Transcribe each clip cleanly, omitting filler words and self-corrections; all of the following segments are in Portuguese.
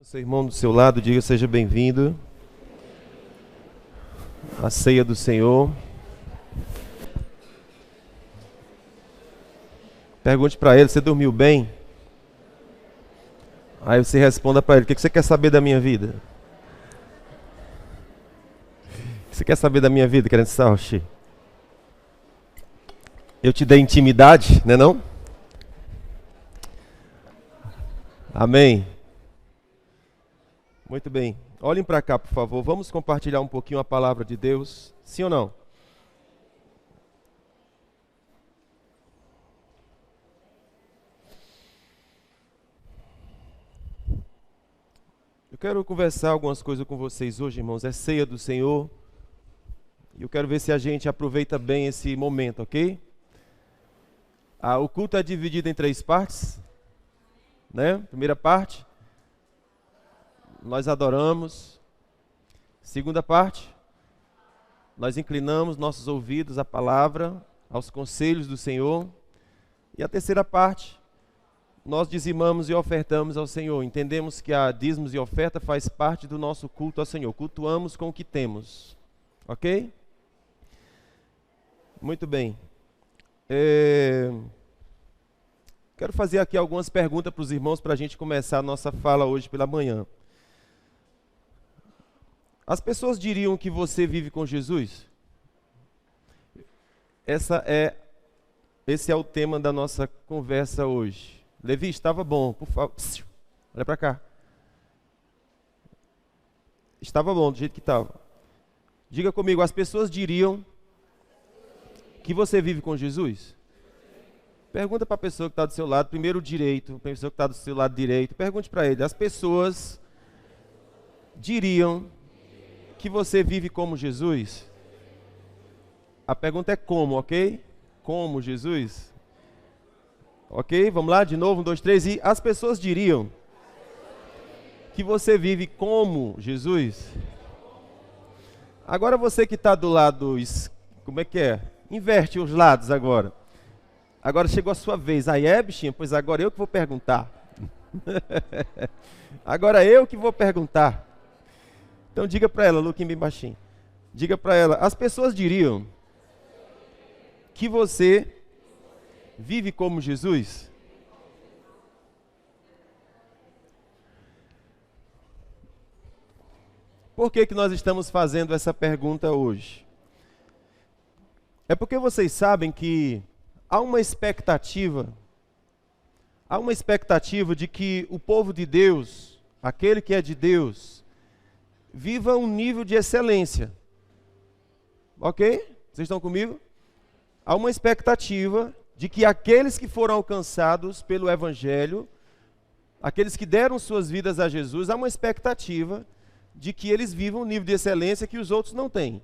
Seu irmão do seu lado, diga: seja bem-vindo à ceia do Senhor. Pergunte para ele: você dormiu bem? Aí você responda para ele: o que você quer saber da minha vida? O que você quer saber da minha vida, querendo saber? Eu te dei intimidade, né não? Amém. Muito bem. Olhem para cá, por favor. Vamos compartilhar um pouquinho a palavra de Deus. Sim ou não? Eu quero conversar algumas coisas com vocês hoje, irmãos. É ceia do Senhor. E eu quero ver se a gente aproveita bem esse momento, ok? O culto é dividido em 3 partes, né? Primeira parte, nós adoramos. Segunda parte, nós inclinamos nossos ouvidos à palavra, aos conselhos do Senhor. E a terceira parte, nós dizimamos e ofertamos ao Senhor. Entendemos que a dízimos e oferta faz parte do nosso culto ao Senhor. Cultuamos com o que temos, ok? Muito bem. Quero fazer aqui algumas perguntas para os irmãos para a gente começar a nossa fala hoje pela manhã. As pessoas diriam que você vive com Jesus? Esse é o tema da nossa conversa hoje. Levi, estava bom, por favor. Olha para cá. Estava bom do jeito que estava. Diga comigo: as pessoas diriam que você vive com Jesus? Pergunta para a pessoa que está do seu lado, primeiro direito, a pessoa que está do seu lado direito, pergunte para ele: as pessoas diriam que você vive como Jesus? A pergunta é como, ok? Como Jesus? Ok, vamos lá, de novo, 1, 2, 3, e as pessoas diriam que você vive como Jesus? Agora você que está do lado, como é que é? Inverte os lados agora. Agora chegou a sua vez. Aí bichinha, pois agora eu que vou perguntar. Agora eu que vou perguntar. Então diga para ela, Luquinha bem baixinho. Diga para ela: as pessoas diriam que você vive como Jesus? Por que nós estamos fazendo essa pergunta hoje? É porque vocês sabem que há uma expectativa de que o povo de Deus, aquele que é de Deus, viva um nível de excelência. Ok? Vocês estão comigo? Há uma expectativa de que aqueles que foram alcançados pelo Evangelho, aqueles que deram suas vidas a Jesus, há uma expectativa de que eles vivam um nível de excelência que os outros não têm.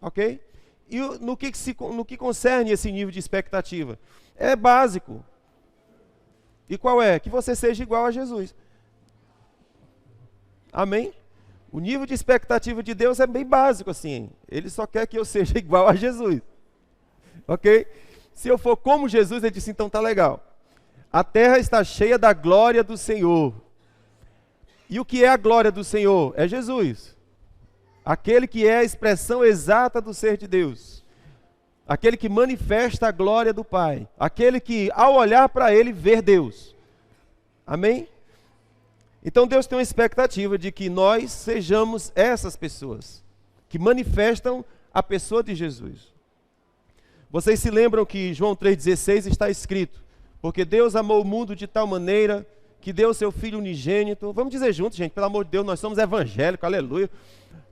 Ok? E no que concerne esse nível de expectativa? É básico. E qual é? Que você seja igual a Jesus. Amém? O nível de expectativa de Deus é bem básico assim. Ele só quer que eu seja igual a Jesus. Ok? Se eu for como Jesus, ele disse: então tá legal. A terra está cheia da glória do Senhor. E o que é a glória do Senhor? É Jesus. Aquele que é a expressão exata do ser de Deus. Aquele que manifesta a glória do Pai. Aquele que, ao olhar para ele, vê Deus. Amém? Então Deus tem uma expectativa de que nós sejamos essas pessoas que manifestam a pessoa de Jesus. Vocês se lembram que João 3,16 está escrito: porque Deus amou o mundo de tal maneira que deu seu Filho unigênito. Vamos dizer juntos, gente, pelo amor de Deus, nós somos evangélicos, aleluia.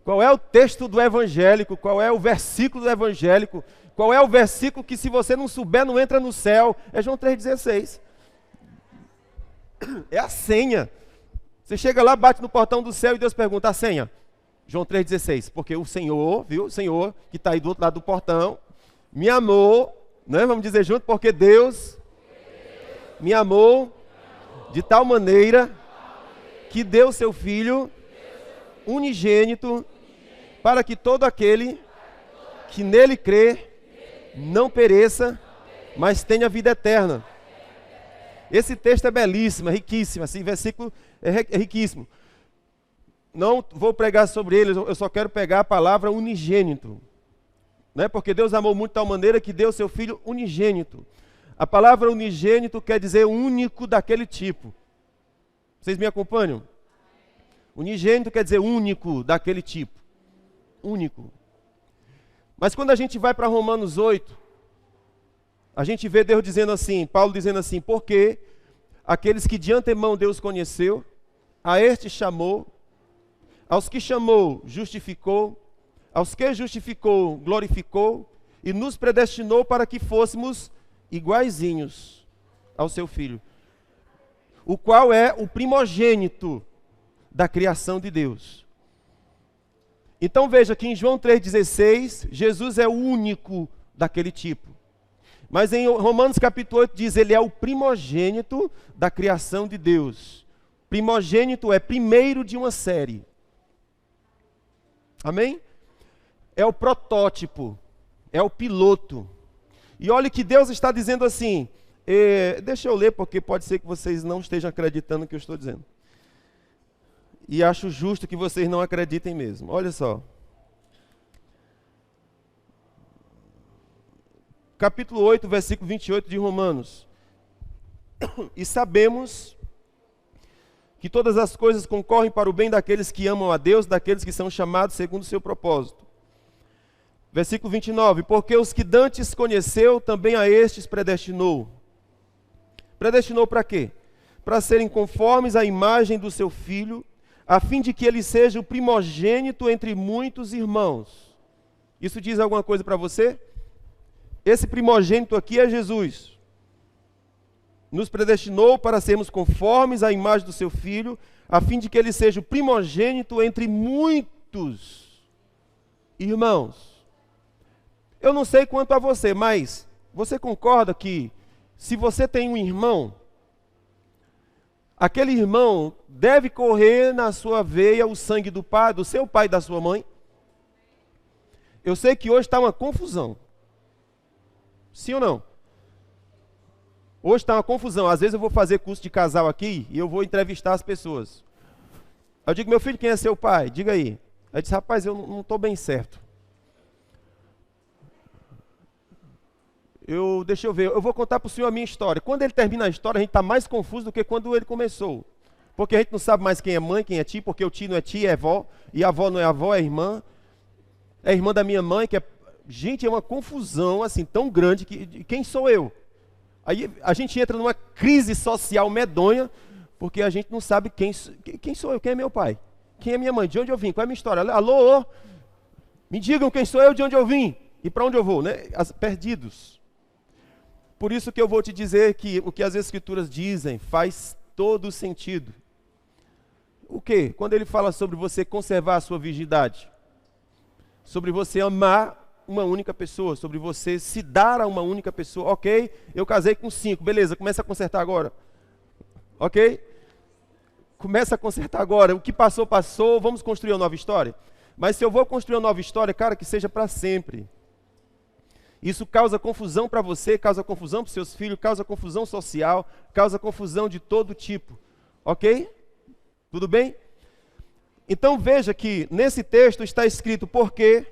Qual é o texto do evangélico? Qual é o versículo do evangélico? Qual é o versículo que, se você não souber, não entra no céu? É João 3,16. É a senha. Você chega lá, bate no portão do céu e Deus pergunta: a senha? João 3,16. Porque o Senhor, viu? O Senhor que está aí do outro lado do portão, me amou, né? Vamos dizer junto: porque Deus me amou de tal maneira que deu seu Filho unigênito, para que todo aquele que nele crê não pereça, mas tenha vida eterna. Esse texto é belíssimo, é riquíssimo. Esse versículo é riquíssimo. Não vou pregar sobre ele, eu só quero pegar a palavra unigênito. Né? Porque Deus amou muito de tal maneira que deu seu Filho unigênito. A palavra unigênito quer dizer único daquele tipo. Vocês me acompanham? Unigênito quer dizer único daquele tipo. Único. Mas quando a gente vai para Romanos 8, a gente vê Deus dizendo assim, Paulo dizendo assim, porque aqueles que de antemão Deus conheceu, a estes chamou, aos que chamou, justificou, aos que justificou, glorificou, e nos predestinou para que fôssemos iguaizinhos ao seu Filho, o qual é o primogênito da criação de Deus. Então veja que em João 3,16, Jesus é o único daquele tipo. Mas em Romanos capítulo 8 diz, ele é o primogênito da criação de Deus. Primogênito é primeiro de uma série. Amém? É o protótipo, é o piloto. E olha que Deus está dizendo assim, deixa eu ler porque pode ser que vocês não estejam acreditando no que eu estou dizendo. E acho justo que vocês não acreditem mesmo. Olha só. Capítulo 8, versículo 28 de Romanos. E sabemos que todas as coisas concorrem para o bem daqueles que amam a Deus, daqueles que são chamados segundo o seu propósito. Versículo 29. Porque os que dantes conheceu, também a estes predestinou. Predestinou para quê? Para serem conformes à imagem do seu Filho, a fim de que ele seja o primogênito entre muitos irmãos. Isso diz alguma coisa para você? Esse primogênito aqui é Jesus. Nos predestinou para sermos conformes à imagem do seu Filho, a fim de que ele seja o primogênito entre muitos irmãos. Eu não sei quanto a você, mas você concorda que se você tem um irmão, aquele irmão deve correr na sua veia o sangue do pai, do seu pai e da sua mãe? Eu sei que hoje está uma confusão. Sim ou não? Hoje está uma confusão. Às vezes eu vou fazer curso de casal aqui e eu vou entrevistar as pessoas. Eu digo, meu filho, quem é seu pai? Diga aí. Aí diz, rapaz, eu não estou bem certo. Deixa eu ver, eu vou contar para o senhor a minha história. Quando ele termina a história, a gente está mais confuso do que quando ele começou. Porque a gente não sabe mais quem é mãe, quem é tio, porque o tio não é tia, é avó, e a avó não é avó, é irmã. É irmã da minha mãe, que é... Gente, é uma confusão assim tão grande que quem sou eu? Aí a gente entra numa crise social medonha, porque a gente não sabe quem sou eu, quem é meu pai, quem é minha mãe, de onde eu vim, qual é a minha história. Alô, me digam quem sou eu, de onde eu vim e para onde eu vou, né? Perdidos. Por isso que eu vou te dizer que o que as Escrituras dizem faz todo sentido. O quê? Quando ele fala sobre você conservar a sua virgindade, sobre você amar uma única pessoa, sobre você se dar a uma única pessoa. Ok, eu casei com 5, beleza, começa a consertar agora. Ok? Começa a consertar agora. O que passou, passou, vamos construir uma nova história. Mas se eu vou construir uma nova história, cara, que seja para sempre. Isso causa confusão para você, causa confusão para os seus filhos, causa confusão social, causa confusão de todo tipo. Ok? Tudo bem? Então veja que nesse texto está escrito porque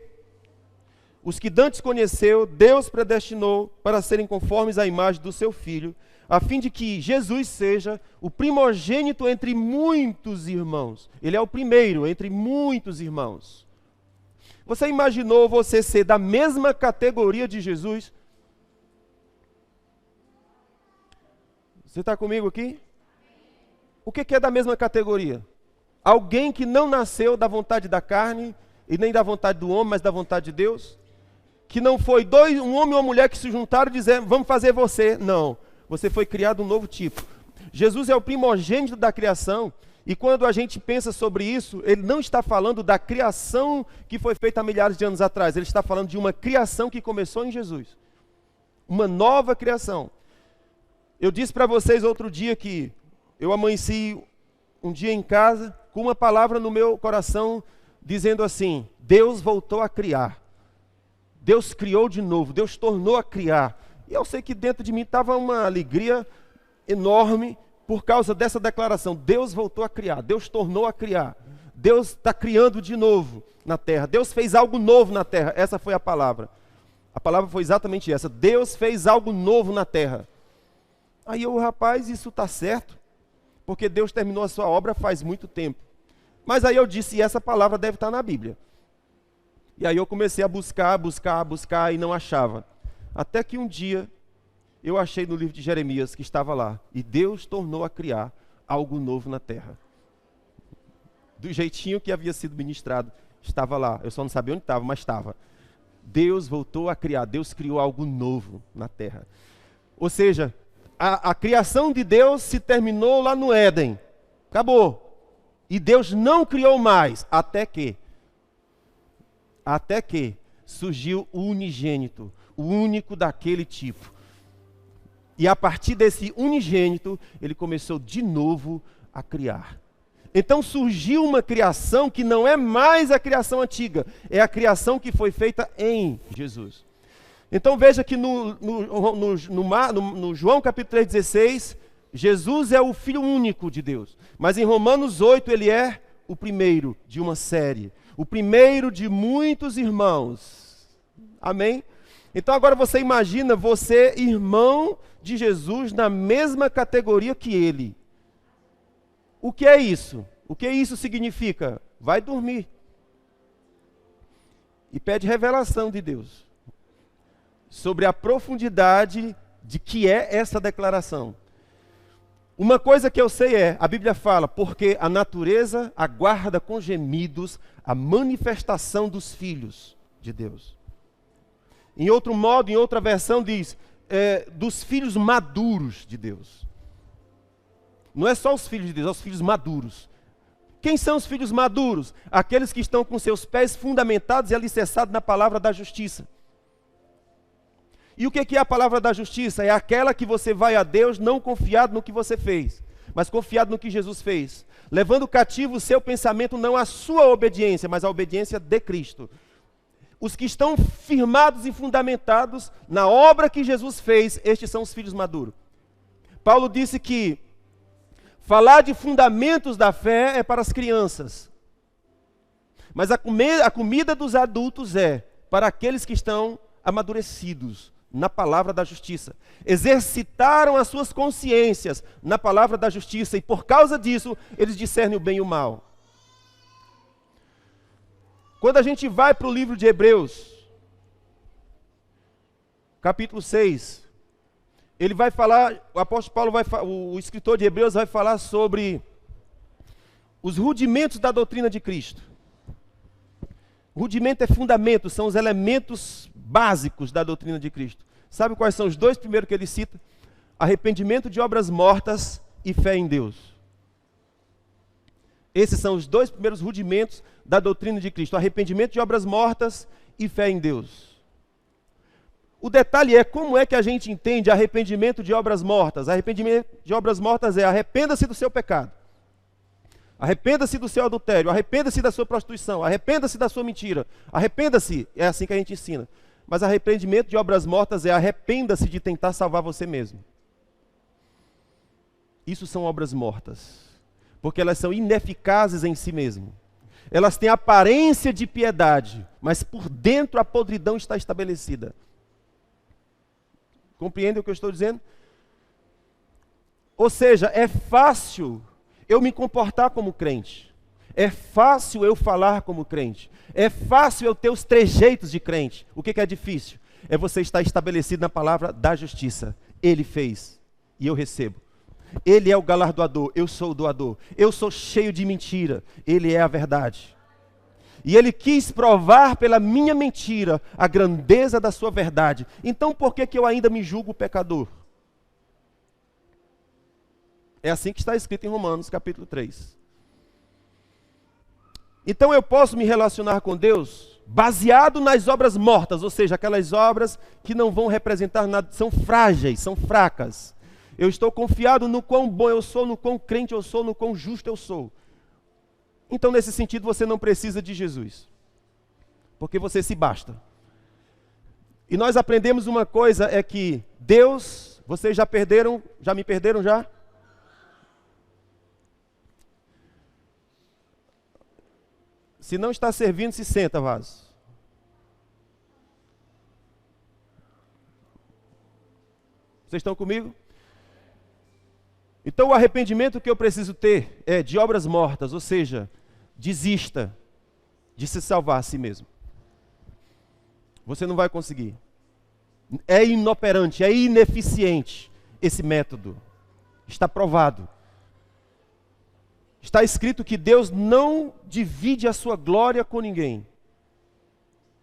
os que dantes conheceu, Deus predestinou para serem conformes à imagem do seu Filho, a fim de que Jesus seja o primogênito entre muitos irmãos. Ele é o primeiro entre muitos irmãos. Você imaginou você ser da mesma categoria de Jesus? Você está comigo aqui? O que é da mesma categoria? Alguém que não nasceu da vontade da carne e nem da vontade do homem, mas da vontade de Deus? Que não foi um homem e uma mulher que se juntaram e disseram, vamos fazer você. Não, você foi criado um novo tipo. Jesus é o primogênito da criação, e quando a gente pensa sobre isso, ele não está falando da criação que foi feita há milhares de anos atrás, ele está falando de uma criação que começou em Jesus. Uma nova criação. Eu disse para vocês outro dia que eu amanheci um dia em casa com uma palavra no meu coração dizendo assim, Deus voltou a criar. Deus criou de novo, Deus tornou a criar. E eu sei que dentro de mim estava uma alegria enorme, por causa dessa declaração, Deus voltou a criar, Deus tornou a criar, Deus está criando de novo na terra, Deus fez algo novo na terra, essa foi a palavra. A palavra foi exatamente essa, Deus fez algo novo na terra. Aí eu, rapaz, isso está certo, porque Deus terminou a sua obra faz muito tempo. Mas aí eu disse, essa palavra deve estar na Bíblia. E aí eu comecei a buscar e não achava. Até que um dia eu achei no livro de Jeremias que estava lá. E Deus tornou a criar algo novo na terra. Do jeitinho que havia sido ministrado, estava lá. Eu só não sabia onde estava, mas estava. Deus voltou a criar, Deus criou algo novo na terra. Ou seja, a criação de Deus se terminou lá no Éden. Acabou. E Deus não criou mais, até que surgiu o unigênito, o único daquele tipo. E a partir desse unigênito, ele começou de novo a criar. Então surgiu uma criação que não é mais a criação antiga, é a criação que foi feita em Jesus. Então veja que no João capítulo 3,16, Jesus é o Filho único de Deus. Mas em Romanos 8 ele é o primeiro de uma série. O primeiro de muitos irmãos. Amém? Então agora você imagina você, irmão de Jesus, na mesma categoria que ele. O que é isso? O que isso significa? Vai dormir. E pede revelação de Deus sobre a profundidade de que é essa declaração. Uma coisa que eu sei é, a Bíblia fala, porque a natureza aguarda com gemidos a manifestação dos filhos de Deus. Em outro modo, em outra versão diz, dos filhos maduros de Deus. Não é só os filhos de Deus, é os filhos maduros. Quem são os filhos maduros? Aqueles que estão com seus pés fundamentados e alicerçados na palavra da justiça. E o que é a palavra da justiça? É aquela que você vai a Deus não confiado no que você fez, mas confiado no que Jesus fez, levando cativo o seu pensamento não à sua obediência, mas à obediência de Cristo. Os que estão firmados e fundamentados na obra que Jesus fez, estes são os filhos maduros. Paulo disse que falar de fundamentos da fé é para as crianças, mas a comida dos adultos é para aqueles que estão amadurecidos na palavra da justiça. Exercitaram as suas consciências na palavra da justiça e por causa disso eles discernem o bem e o mal. Quando a gente vai para o livro de Hebreus, capítulo 6, ele vai falar, o apóstolo Paulo o escritor de Hebreus vai falar sobre os rudimentos da doutrina de Cristo. Rudimento é fundamento, são os elementos básicos da doutrina de Cristo. Sabe quais são os dois primeiros que ele cita? Arrependimento de obras mortas e fé em Deus. Esses são os dois primeiros rudimentos da doutrina de Cristo. Arrependimento de obras mortas e fé em Deus. O detalhe é como é que a gente entende arrependimento de obras mortas. Arrependimento de obras mortas é arrependa-se do seu pecado. Arrependa-se do seu adultério, arrependa-se da sua prostituição, arrependa-se da sua mentira, arrependa-se, é assim que a gente ensina. Mas arrependimento de obras mortas é arrependa-se de tentar salvar você mesmo. Isso são obras mortas, porque elas são ineficazes em si mesmo. Elas têm aparência de piedade, mas por dentro a podridão está estabelecida. Compreende o que eu estou dizendo? Ou seja, é fácil eu me comportar como crente. É fácil eu falar como crente. É fácil eu ter os trejeitos de crente. O que é difícil? É você estar estabelecido na palavra da justiça. Ele fez e eu recebo. Ele é o galardoador, eu sou o doador. Eu sou cheio de mentira, ele é a verdade. E ele quis provar pela minha mentira a grandeza da sua verdade. Então por que eu ainda me julgo pecador? É assim que está escrito em Romanos capítulo 3. Então eu posso me relacionar com Deus baseado nas obras mortas, ou seja, aquelas obras que não vão representar nada, são frágeis, são fracas. Eu estou confiado no quão bom eu sou, no quão crente eu sou, no quão justo eu sou. Então nesse sentido você não precisa de Jesus, porque você se basta. E nós aprendemos uma coisa, é que Deus, vocês já me perderam já? Se não está servindo, se senta, vaso. Vocês estão comigo? Então o arrependimento que eu preciso ter é de obras mortas, ou seja, desista de se salvar a si mesmo. Você não vai conseguir. É inoperante, é ineficiente esse método. Está provado. Está escrito que Deus não divide a sua glória com ninguém.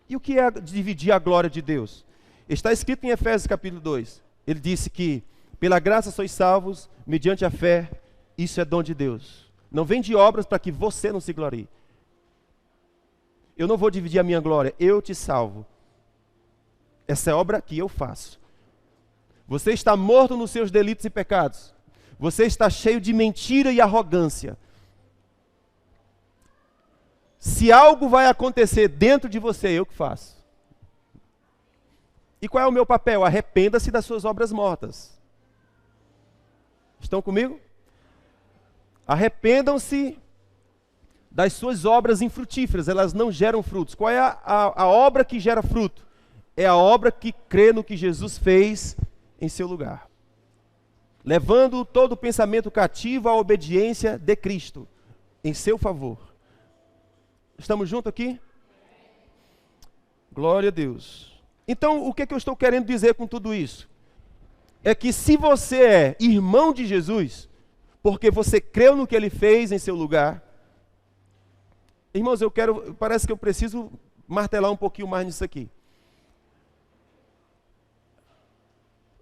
E o que é dividir a glória de Deus? Está escrito em Efésios capítulo 2. Ele disse que pela graça sois salvos, mediante a fé, isso é dom de Deus. Não vem de obras para que você não se glorie. Eu não vou dividir a minha glória, eu te salvo. Essa é a obra que eu faço. Você está morto nos seus delitos e pecados. Você está cheio de mentira e arrogância. Se algo vai acontecer dentro de você, eu que faço. E qual é o meu papel? Arrependa-se das suas obras mortas. Estão comigo? Arrependam-se das suas obras infrutíferas, elas não geram frutos. Qual é a obra que gera fruto? É a obra que crê no que Jesus fez em seu lugar. Levando todo o pensamento cativo à obediência de Cristo, em seu favor. Estamos juntos aqui? Glória a Deus. Então, o que eu estou querendo dizer com tudo isso? É que se você é irmão de Jesus, porque você creu no que Ele fez em seu lugar, irmãos, parece que eu preciso martelar um pouquinho mais nisso aqui.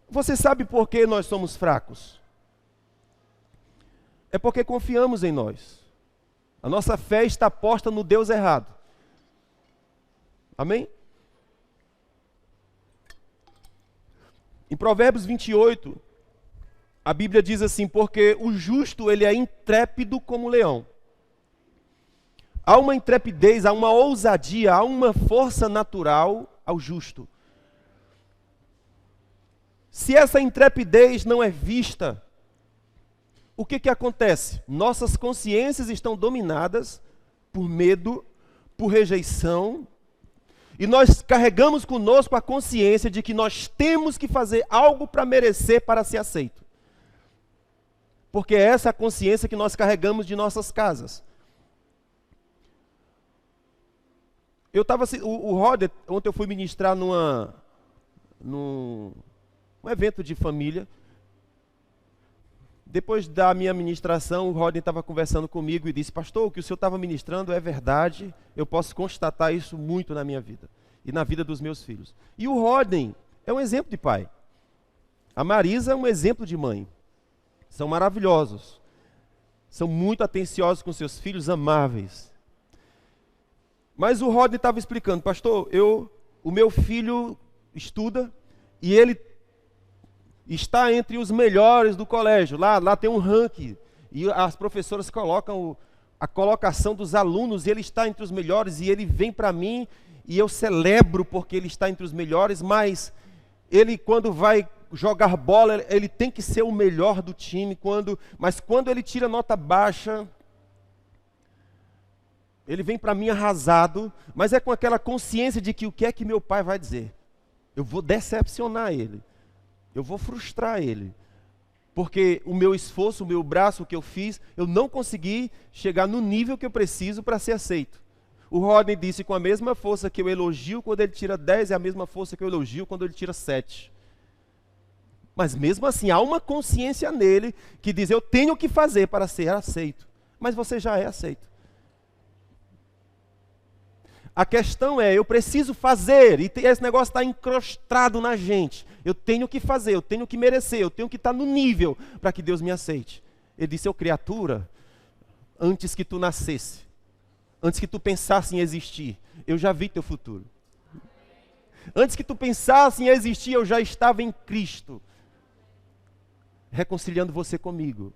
Você sabe por que nós somos fracos? É porque confiamos em nós. A nossa fé está posta no Deus errado. Amém? Em Provérbios 28, a Bíblia diz assim, porque o justo ele é intrépido como leão. Há uma intrepidez, há uma ousadia, há uma força natural ao justo. Se essa intrepidez não é vista, o que acontece? Nossas consciências estão dominadas por medo, por rejeição, e nós carregamos conosco a consciência de que nós temos que fazer algo para merecer, para ser aceito. Porque é essa a consciência que nós carregamos de nossas casas. O Roder, ontem eu fui ministrar num evento de família. Depois da minha ministração, o Rodney estava conversando comigo e disse, pastor, o que o senhor estava ministrando é verdade, eu posso constatar isso muito na minha vida e na vida dos meus filhos. E o Rodney é um exemplo de pai. A Marisa é um exemplo de mãe. São maravilhosos. São muito atenciosos com seus filhos, amáveis. Mas o Rodney estava explicando, pastor, o meu filho estuda e ele está entre os melhores do colégio. Lá tem um ranking. E as professoras colocam a colocação dos alunos. E ele está entre os melhores. E ele vem para mim. E eu celebro porque ele está entre os melhores. Mas ele, quando vai jogar bola, ele tem que ser o melhor do time. Mas quando ele tira nota baixa, ele vem para mim arrasado. Mas é com aquela consciência de que o que é que meu pai vai dizer? Eu vou decepcionar ele. Eu vou frustrar ele, porque o meu esforço, o meu braço, o que eu fiz, eu não consegui chegar no nível que eu preciso para ser aceito. O Rodney disse, com a mesma força que eu elogio quando ele tira 10, é a mesma força que eu elogio quando ele tira 7. Mas mesmo assim, há uma consciência nele que diz, eu tenho que fazer para ser aceito. Mas você já é aceito. A questão é, eu preciso fazer, e esse negócio está encrostado na gente. Eu tenho que fazer, eu tenho que merecer, eu tenho que estar no nível para que Deus me aceite. Ele disse, criatura, antes que tu nascesse, antes que tu pensasse em existir, eu já vi teu futuro. Antes que tu pensasse em existir, eu já estava em Cristo, reconciliando você comigo.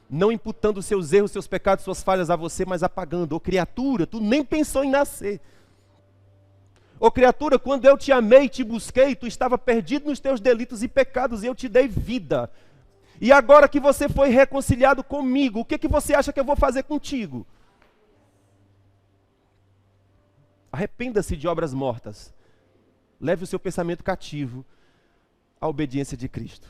Não imputando seus erros, seus pecados, suas falhas a você, mas apagando. Criatura, tu nem pensou em nascer. Criatura, quando eu te amei e te busquei, tu estava perdido nos teus delitos e pecados, e eu te dei vida. E agora que você foi reconciliado comigo, o que você acha que eu vou fazer contigo? Arrependa-se de obras mortas. Leve o seu pensamento cativo à obediência de Cristo.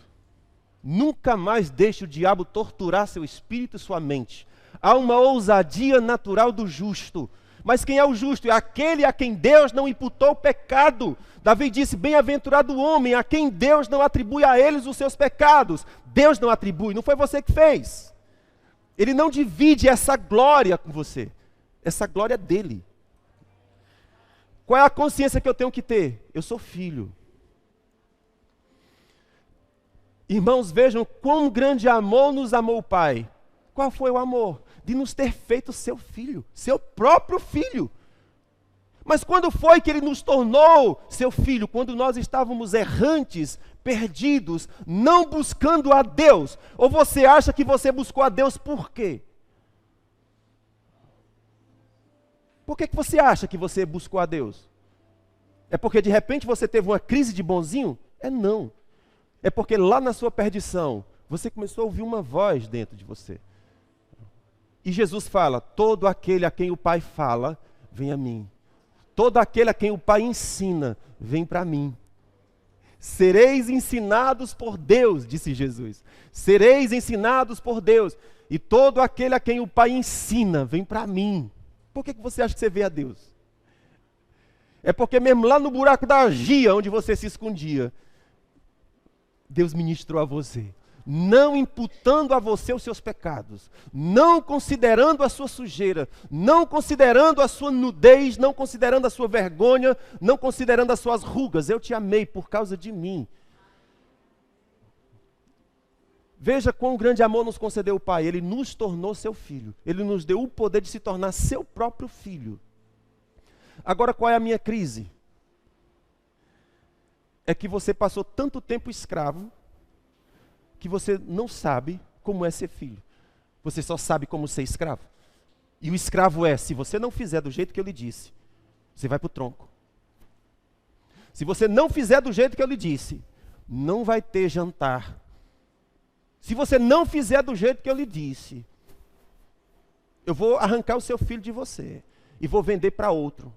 Nunca mais deixe o diabo torturar seu espírito e sua mente. Há uma ousadia natural do justo. Mas quem é o justo? É aquele a quem Deus não imputou o pecado. Davi disse, bem-aventurado o homem a quem Deus não atribui a eles os seus pecados. Deus não atribui, não foi você que fez. Ele não divide essa glória com você. Essa glória é dele. Qual é a consciência que eu tenho que ter? Eu sou filho. Irmãos, vejam quão grande amor nos amou o Pai. Qual foi o amor? De nos ter feito seu filho, seu próprio filho. Mas quando foi que Ele nos tornou seu filho? Quando nós estávamos errantes, perdidos, não buscando a Deus. Ou você acha que você buscou a Deus por quê? Por que você acha que você buscou a Deus? É porque de repente você teve uma crise de bonzinho? Não. É porque lá na sua perdição, você começou a ouvir uma voz dentro de você. E Jesus fala, todo aquele a quem o Pai fala, vem a mim. Todo aquele a quem o Pai ensina, vem para mim. Sereis ensinados por Deus, disse Jesus. Sereis ensinados por Deus. E todo aquele a quem o Pai ensina, vem para mim. Por que você acha que você vê a Deus? É porque mesmo lá no buraco da argia, onde você se escondia, Deus ministrou a você, não imputando a você os seus pecados, não considerando a sua sujeira, não considerando a sua nudez, não considerando a sua vergonha, não considerando as suas rugas. Eu te amei por causa de mim. Veja quão grande amor nos concedeu o Pai. Ele nos tornou seu filho. Ele nos deu o poder de se tornar seu próprio filho. Agora, qual é a minha crise? É que você passou tanto tempo escravo que você não sabe como é ser filho. Você só sabe como ser escravo. E o escravo é, se você não fizer do jeito que eu lhe disse, você vai para o tronco. Se você não fizer do jeito que eu lhe disse, não vai ter jantar. Se você não fizer do jeito que eu lhe disse, eu vou arrancar o seu filho de você e vou vender para outro.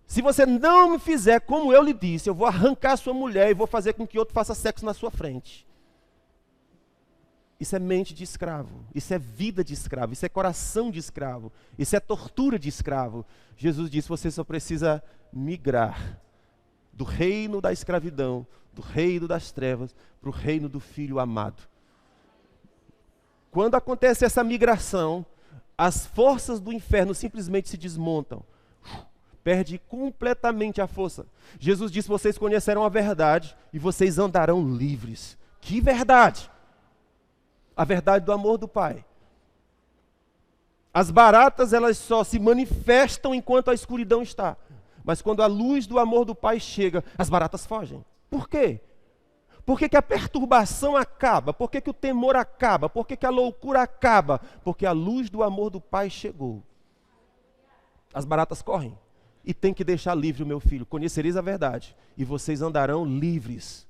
Se você não me fizer como eu lhe disse, eu vou arrancar a sua mulher e vou fazer com que outro faça sexo na sua frente. Isso é mente de escravo, isso é vida de escravo, isso é coração de escravo, isso é tortura de escravo. Jesus disse, você só precisa migrar do reino da escravidão, do reino das trevas, para o reino do Filho amado. Quando acontece essa migração, as forças do inferno simplesmente se desmontam. Perde completamente a força. Jesus disse, vocês conhecerão a verdade e vocês andarão livres. Que verdade? A verdade do amor do Pai. As baratas, elas só se manifestam enquanto a escuridão está. Mas quando a luz do amor do Pai chega, as baratas fogem. Por quê? Por que a perturbação acaba? Por que o temor acaba? Por que a loucura acaba? Porque a luz do amor do Pai chegou. As baratas correm. E tem que deixar livre o meu filho. Conhecereis a verdade e vocês andarão livres.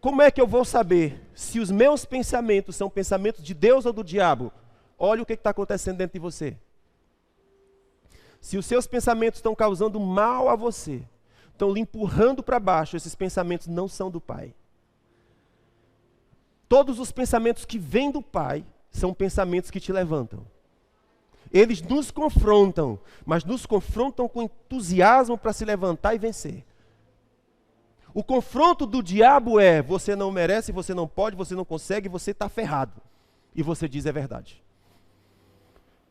Como é que eu vou saber se os meus pensamentos são pensamentos de Deus ou do diabo? Olha o que está acontecendo dentro de você. Se os seus pensamentos estão causando mal a você, estão lhe empurrando para baixo, esses pensamentos não são do Pai. Todos os pensamentos que vêm do Pai são pensamentos que te levantam. Eles nos confrontam, mas nos confrontam com entusiasmo para se levantar e vencer. O confronto do diabo é, você não merece, você não pode, você não consegue, você está ferrado. E você diz, é verdade.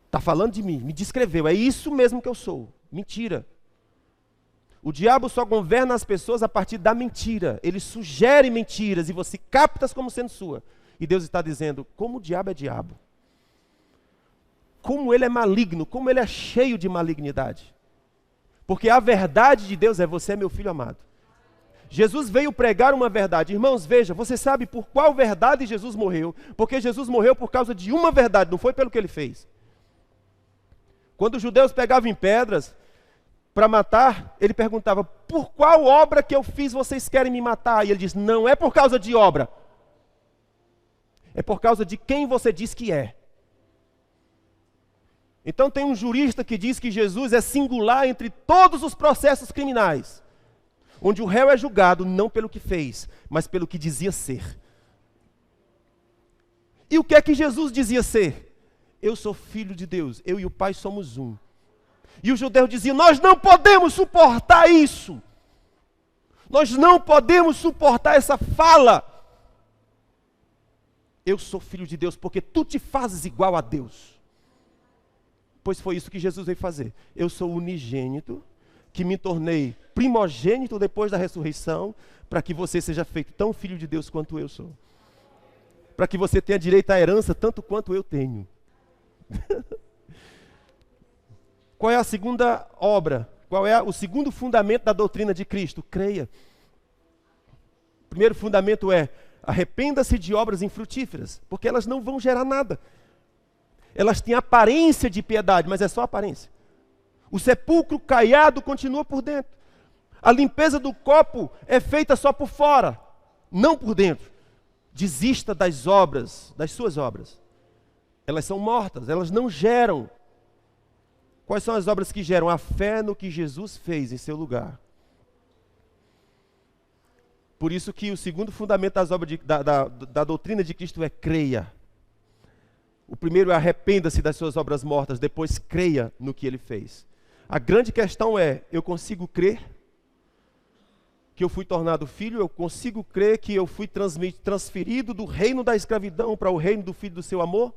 Está falando de mim, me descreveu, é isso mesmo que eu sou. Mentira. O diabo só governa as pessoas a partir da mentira. Ele sugere mentiras e você capta-as como sendo sua. E Deus está dizendo, como o diabo é diabo. Como ele é maligno, como ele é cheio de malignidade. Porque a verdade de Deus é, você é meu filho amado. Jesus veio pregar uma verdade. Irmãos, veja, você sabe por qual verdade Jesus morreu? Porque Jesus morreu por causa de uma verdade, não foi pelo que ele fez. Quando os judeus pegavam em pedras para matar, ele perguntava, por qual obra que eu fiz vocês querem me matar? E ele diz, não é por causa de obra. É por causa de quem você diz que é. Então tem um jurista que diz que Jesus é singular entre todos os processos criminais, onde o réu é julgado não pelo que fez, mas pelo que dizia ser. E o que é que Jesus dizia ser? Eu sou filho de Deus, eu e o Pai somos um. E os judeus diziam, nós não podemos suportar isso. Nós não podemos suportar essa fala. Eu sou filho de Deus porque tu te fazes igual a Deus. Pois foi isso que Jesus veio fazer. Eu sou unigênito, que me tornei primogênito depois da ressurreição, para que você seja feito tão filho de Deus quanto eu sou. Para que você tenha direito à herança tanto quanto eu tenho. Qual é a segunda obra? Qual é o segundo fundamento da doutrina de Cristo? Creia. O primeiro fundamento é, arrependa-se de obras infrutíferas, porque elas não vão gerar nada. Elas têm aparência de piedade, mas é só aparência. O sepulcro caiado continua por dentro. A limpeza do copo é feita só por fora, não por dentro. Desista das obras, das suas obras. Elas são mortas, elas não geram. Quais são as obras que geram? A fé no que Jesus fez em seu lugar. Por isso que o segundo fundamento das obras da doutrina de Cristo é creia. O primeiro é arrependa-se das suas obras mortas, depois creia no que ele fez. A grande questão é, eu consigo crer que eu fui tornado filho? Eu consigo crer que eu fui transferido do reino da escravidão para o reino do Filho do seu amor?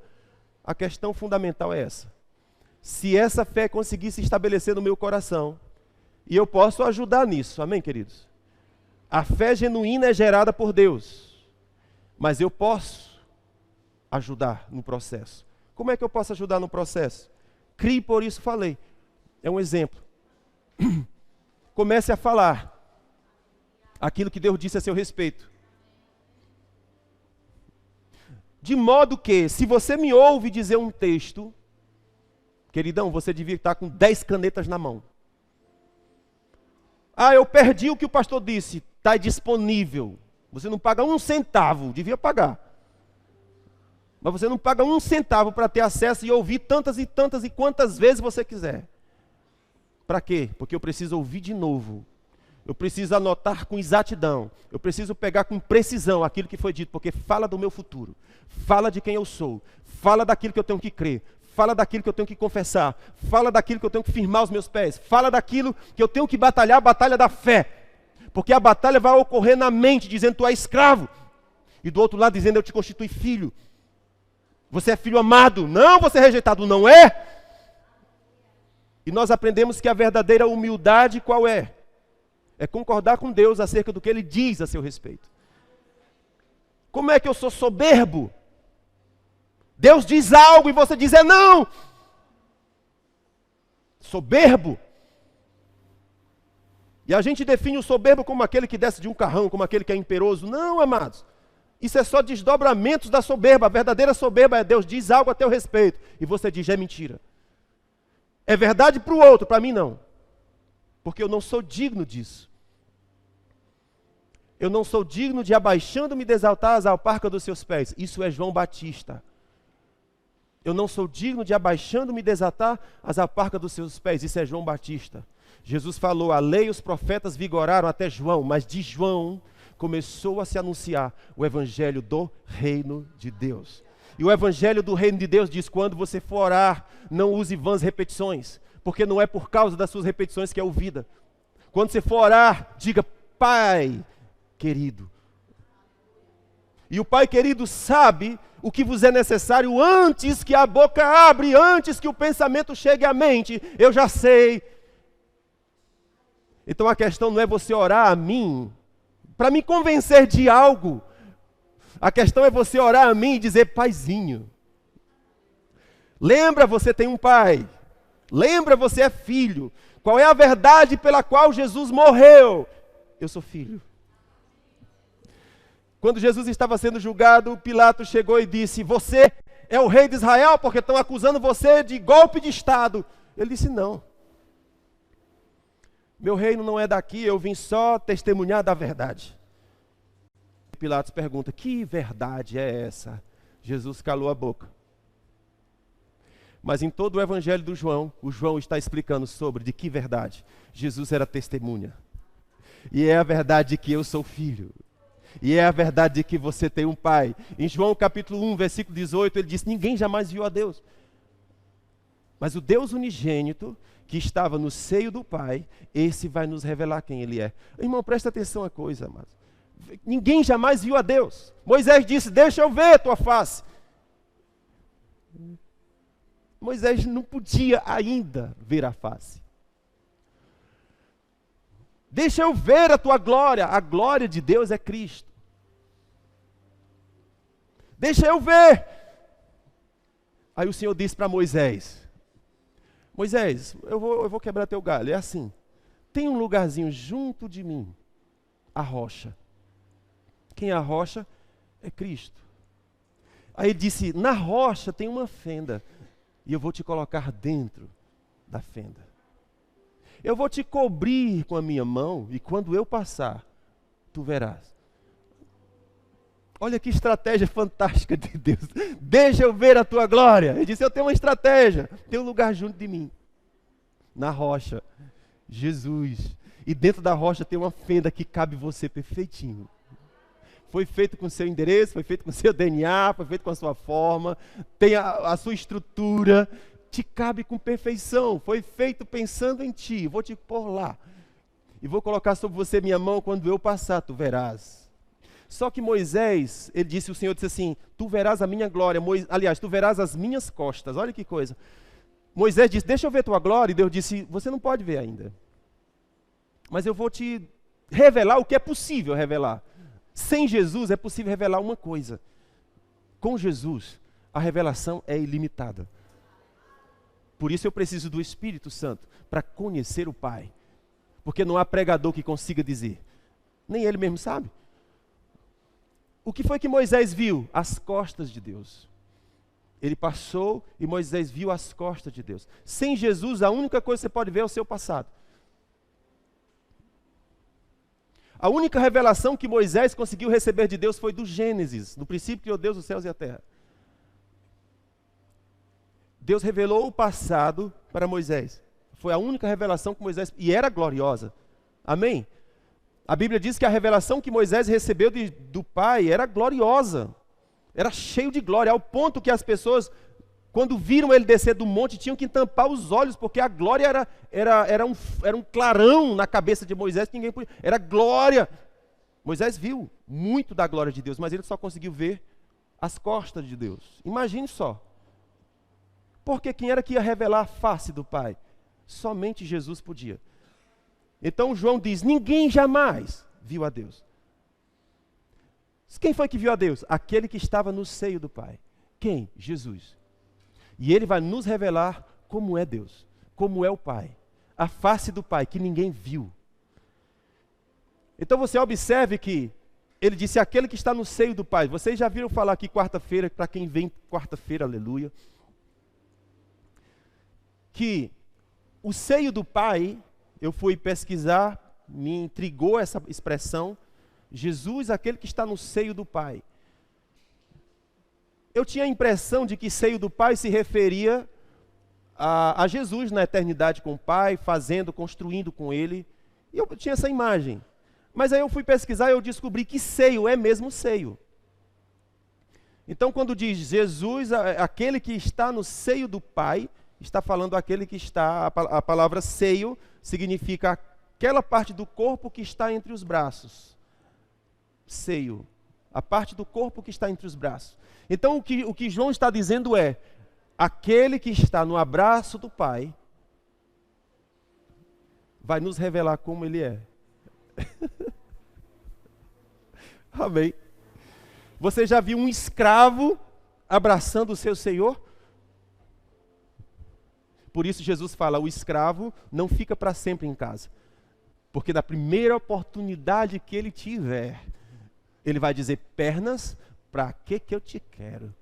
A questão fundamental é essa. Se essa fé conseguir se estabelecer no meu coração, e eu posso ajudar nisso, amém, queridos? A fé genuína é gerada por Deus, mas eu posso ajudar no processo. Como é que eu posso ajudar no processo? Crie, por isso falei. É um exemplo. Comece a falar aquilo que Deus disse a seu respeito. De modo que, se você me ouve dizer um texto, queridão, você devia estar com 10 canetas na mão. Ah, eu perdi o que o pastor disse. Está disponível. Você não paga 1 centavo, devia pagar. Mas você não paga 1 centavo para ter acesso e ouvir tantas e tantas e quantas vezes você quiser. Para quê? Porque eu preciso ouvir de novo. Eu preciso anotar com exatidão. Eu preciso pegar com precisão aquilo que foi dito, porque fala do meu futuro. Fala de quem eu sou. Fala daquilo que eu tenho que crer. Fala daquilo que eu tenho que confessar. Fala daquilo que eu tenho que firmar os meus pés. Fala daquilo que eu tenho que batalhar, a batalha da fé. Porque a batalha vai ocorrer na mente, dizendo tu és escravo. E do outro lado dizendo eu te constitui filho. Você é filho amado. Não, você é rejeitado. Não é? E nós aprendemos que a verdadeira humildade qual é? É concordar com Deus acerca do que Ele diz a seu respeito. Como é que eu sou soberbo? Deus diz algo e você diz não. Soberbo. E a gente define o soberbo como aquele que desce de um carrão, como aquele que é imperoso. Não, amados. Isso é só desdobramentos da soberba. A verdadeira soberba é Deus diz algo a teu respeito e você diz é mentira. É verdade para o outro, para mim não. Porque eu não sou digno disso. Eu não sou digno de abaixando-me de exaltar as alparcas dos seus pés. Isso é João Batista. Eu não sou digno de abaixando-me de exaltar as alparcas dos seus pés. Isso é João Batista. Jesus falou, a lei e os profetas vigoraram até João, mas de João começou a se anunciar o evangelho do reino de Deus. E o evangelho do reino de Deus diz, quando você for orar, não use vãs repetições, porque não é por causa das suas repetições que é ouvida. Quando você for orar, diga, Pai querido. E o Pai querido sabe o que vos é necessário antes que a boca abre, antes que o pensamento chegue à mente. Eu já sei. Então a questão não é você orar a mim, para me convencer de algo. A questão é você orar a mim e dizer, Paizinho. Lembra, você tem um pai. Lembra, você é filho. Qual é a verdade pela qual Jesus morreu? Eu sou filho. Quando Jesus estava sendo julgado, Pilatos chegou e disse, você é o rei de Israel porque estão acusando você de golpe de Estado. Ele disse, não. Meu reino não é daqui, eu vim só testemunhar da verdade. Pilatos pergunta, que verdade é essa? Jesus calou a boca. Mas em todo o evangelho do João, o João está explicando sobre de que verdade. Jesus era testemunha. E é a verdade de que eu sou filho. E é a verdade de que você tem um pai. Em João capítulo 1, versículo 18, ele diz: ninguém jamais viu a Deus. Mas o Deus unigênito, que estava no seio do Pai, esse vai nos revelar quem Ele é. Irmão, presta atenção a coisa, amado. Ninguém jamais viu a Deus. Moisés disse: deixa eu ver a tua face. Moisés não podia ainda ver a face. Deixa eu ver a tua glória. A glória de Deus é Cristo. Deixa eu ver. Aí o Senhor disse para Moisés: Moisés, eu vou quebrar teu galho. É assim, tem um lugarzinho junto de mim, a rocha. Quem é a rocha? É Cristo. Aí ele disse: na rocha tem uma fenda, e eu vou te colocar dentro da fenda. Eu vou te cobrir com a minha mão, e quando eu passar, tu verás. Olha que estratégia fantástica de Deus. Deixa eu ver a tua glória. Ele disse: eu tenho uma estratégia. Tem um lugar junto de mim. Na rocha, Jesus. E dentro da rocha tem uma fenda que cabe você perfeitinho. Foi feito com o seu endereço, foi feito com o seu DNA, foi feito com a sua forma, tem a sua estrutura, te cabe com perfeição. Foi feito pensando em ti. Vou te pôr lá. E vou colocar sobre você minha mão, quando eu passar, tu verás. Só que Moisés, o Senhor disse assim: tu verás a minha glória. Aliás, tu verás as minhas costas. Olha que coisa. Moisés disse: deixa eu ver tua glória. E Deus disse: você não pode ver ainda. Mas eu vou te revelar o que é possível revelar. Sem Jesus é possível revelar uma coisa. Com Jesus, a revelação é ilimitada. Por isso eu preciso do Espírito Santo, para conhecer o Pai. Porque não há pregador que consiga dizer. Nem ele mesmo sabe. O que foi que Moisés viu? As costas de Deus. Ele passou e Moisés viu as costas de Deus. Sem Jesus, a única coisa que você pode ver é o seu passado. A única revelação que Moisés conseguiu receber de Deus foi do Gênesis. No princípio criou Deus os céus e a terra. Deus revelou o passado para Moisés. Foi a única revelação que Moisés... E era gloriosa. Amém? A Bíblia diz que a revelação que Moisés recebeu do Pai era gloriosa. Era cheio de glória, ao ponto que as pessoas, quando viram ele descer do monte, tinham que tampar os olhos, porque a glória era um clarão na cabeça de Moisés que ninguém podia. Era glória. Moisés viu muito da glória de Deus, mas ele só conseguiu ver as costas de Deus. Imagine só. Porque quem era que ia revelar a face do Pai? Somente Jesus podia. Então João diz: ninguém jamais viu a Deus. Quem foi que viu a Deus? Aquele que estava no seio do Pai. Quem? Jesus. E ele vai nos revelar como é Deus, como é o Pai. A face do Pai, que ninguém viu. Então você observe que ele disse: aquele que está no seio do Pai. Vocês já viram falar aqui quarta-feira, para quem vem quarta-feira, aleluia, que o seio do Pai, eu fui pesquisar, me intrigou essa expressão, Jesus, aquele que está no seio do Pai. Eu tinha a impressão de que seio do Pai se referia a Jesus na eternidade com o Pai, fazendo, construindo com Ele. E eu tinha essa imagem. Mas aí eu fui pesquisar e eu descobri que seio é mesmo seio. Então quando diz Jesus, aquele que está no seio do Pai, está falando aquele que está, a palavra seio significa aquela parte do corpo que está entre os braços. Seio, a parte do corpo que está entre os braços. Então o que João está dizendo é: aquele que está no abraço do Pai vai nos revelar como Ele é. Amém. Você já viu um escravo abraçando o seu senhor? Por isso Jesus fala: o escravo não fica para sempre em casa. Porque na primeira oportunidade que ele tiver, ele vai dizer: pernas, para que eu te quero?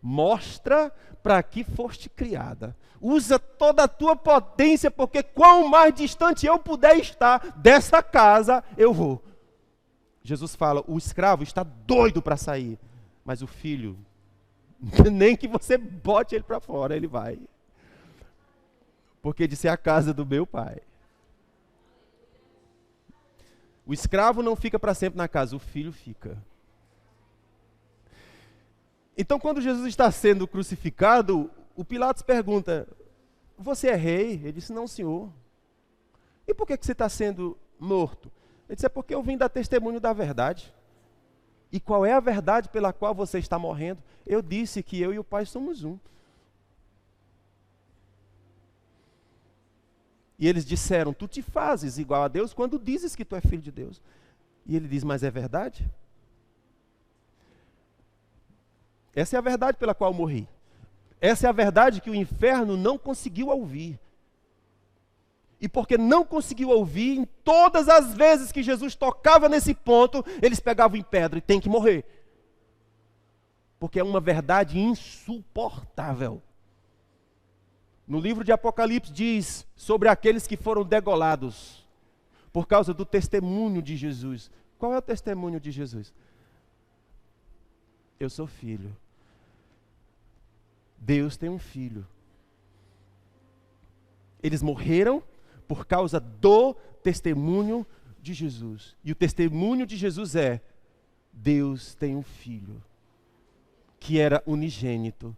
Mostra para que foste criada. Usa toda a tua potência, porque quão mais distante eu puder estar dessa casa, eu vou. Jesus fala: o escravo está doido para sair, mas o filho Nem que você bote ele para fora, ele vai. Porque disse é a casa do meu pai. O escravo não fica para sempre na casa, o filho fica. Então, quando Jesus está sendo crucificado, o Pilatos pergunta: você é rei? Ele disse: não, senhor. E por que você está sendo morto? Ele disse: é porque eu vim dar testemunho da verdade. E qual é a verdade pela qual você está morrendo? Eu disse que eu e o Pai somos um. E eles disseram: tu te fazes igual a Deus quando dizes que tu é filho de Deus. E ele diz: mas é verdade? Essa é a verdade pela qual eu morri. Essa é a verdade que o inferno não conseguiu ouvir. E porque não conseguiu ouvir, em todas as vezes que Jesus tocava nesse ponto, eles pegavam em pedra e tem que morrer. Porque é uma verdade insuportável. No livro de Apocalipse diz sobre aqueles que foram degolados por causa do testemunho de Jesus. Qual é o testemunho de Jesus? Eu sou filho. Deus tem um filho. Eles morreram por causa do testemunho de Jesus. E o testemunho de Jesus é: Deus tem um filho que era unigênito